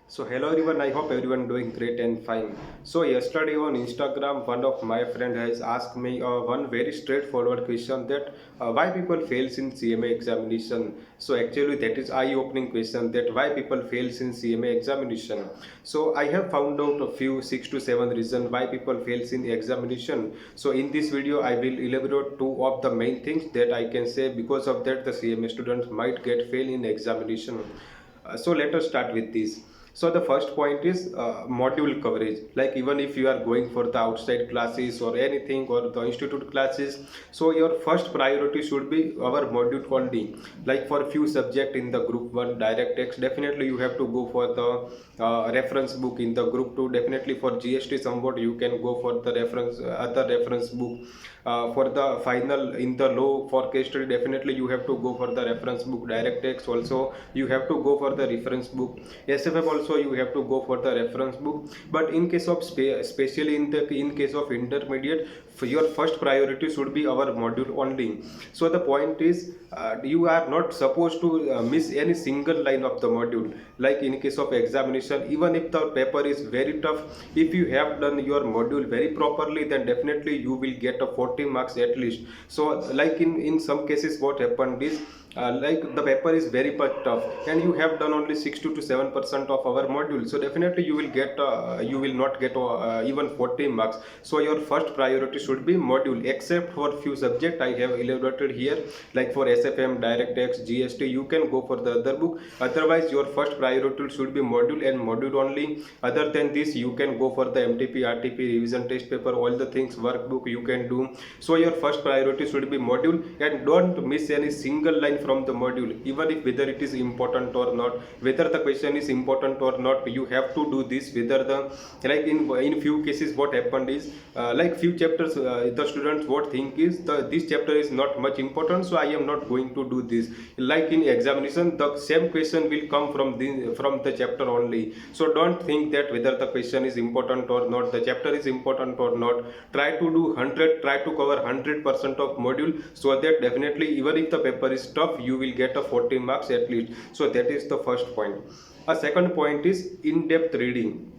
So hello everyone, I hope everyone doing great and fine. So yesterday on Instagram, one of my friend has asked me one very straightforward question that why people fails in CMA examination. So actually that is eye-opening question that why people fails in CMA examination. So I have found out a few 6 to 7 reasons why people fails in the examination. So in this video I will elaborate two of the main things that I can say because of that the CMA students might get fail in examination. So let us start with this. So the first point is module coverage. Like even if you are going for the outside classes or anything or the institute classes, so your first priority should be our module only. Like for few subject in the group 1 direct text, definitely you have to go for the reference book. In the group 2, definitely for GST somewhat you can go for the reference other reference book. For the final in the law for case study, definitely you have to go for the reference book. Direct text also you have to go for the reference book. SFF also you have to go for the reference book. But in case of especially in case of intermediate, your first priority should be our module only. So the point is you are not supposed to miss any single line of the module. Like in case of examination, even if the paper is very tough, if you have done your module very properly, then definitely you will get a 40 marks at least. So like in some cases what happened is like the paper is very much tough and you have done only 60 to 7% of our module, so definitely you will not get even 40 marks. So your first priority should be module, except for few subject I have elaborated here. Like for SFM, direct text, GST, you can go for the other book. Otherwise your first priority should be module and module only. Other than this you can go for the MTP, RTP, revision test paper, all the things, workbook you can do. So your first priority should be module, and don't miss any single line from the module. Even if whether it is important or not, whether the question is important or not, you have to do this. Whether the like in few cases what happened is like few chapters the students what think is this chapter is not much important, so I am not going to do this. Like in examination the same question will come from the chapter only. So don't think that whether the question is important or not, the chapter is important or not. Try to do 100, try to cover 100% of module, so that definitely even if the paper is tough you will get a 40 marks at least. So that is the first point. A second point is in-depth reading.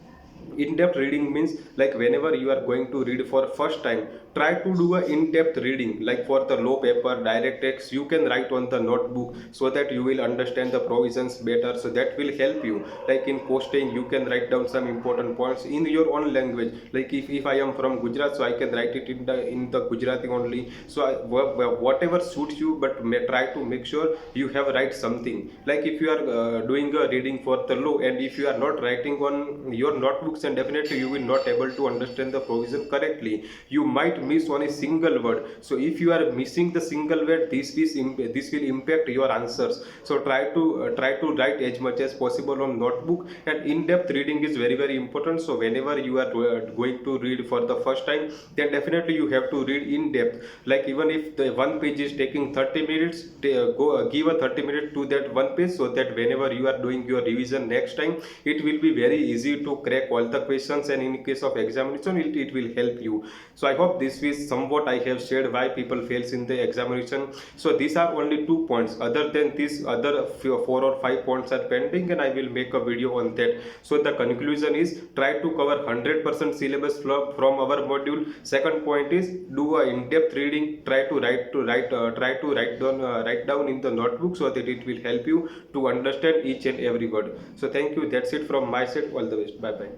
In-depth reading means like whenever you are going to read for first time, try to do a in-depth reading. Like for the low paper, direct text, you can write on the notebook so that you will understand the provisions better, so that will help you. Like in posting you can write down some important points in your own language. Like if I am from Gujarat, so I can write it in the Gujarati only. So whatever suits you, but try to make sure you have write something. Like if you are doing a reading for the law and if you are not writing on your notebooks, and definitely you will not able to understand the provision correctly. You might miss on a single word. So if you are missing the single word, this will impact your answers. So try to write as much as possible on notebook. And in-depth reading is very important. So whenever you are going to read for the first time, then definitely you have to read in depth. Like even if the one page is taking 30 minutes, give a 30 minutes to that one page, so that whenever you are doing your revision next time, it will be very easy to crack all the questions, and in case of examination it will help you. So I hope this is somewhat I have shared why people fails in the examination. So these are only 2 points. Other than this, other 4 or 5 points are pending, and I will make a video on that. So the conclusion is try to cover 100% syllabus from our module. Second point is do a in-depth reading. Try to write down in the notebook, so that it will help you to understand each and every word. So thank you. That's it from my side. All the best. Bye bye.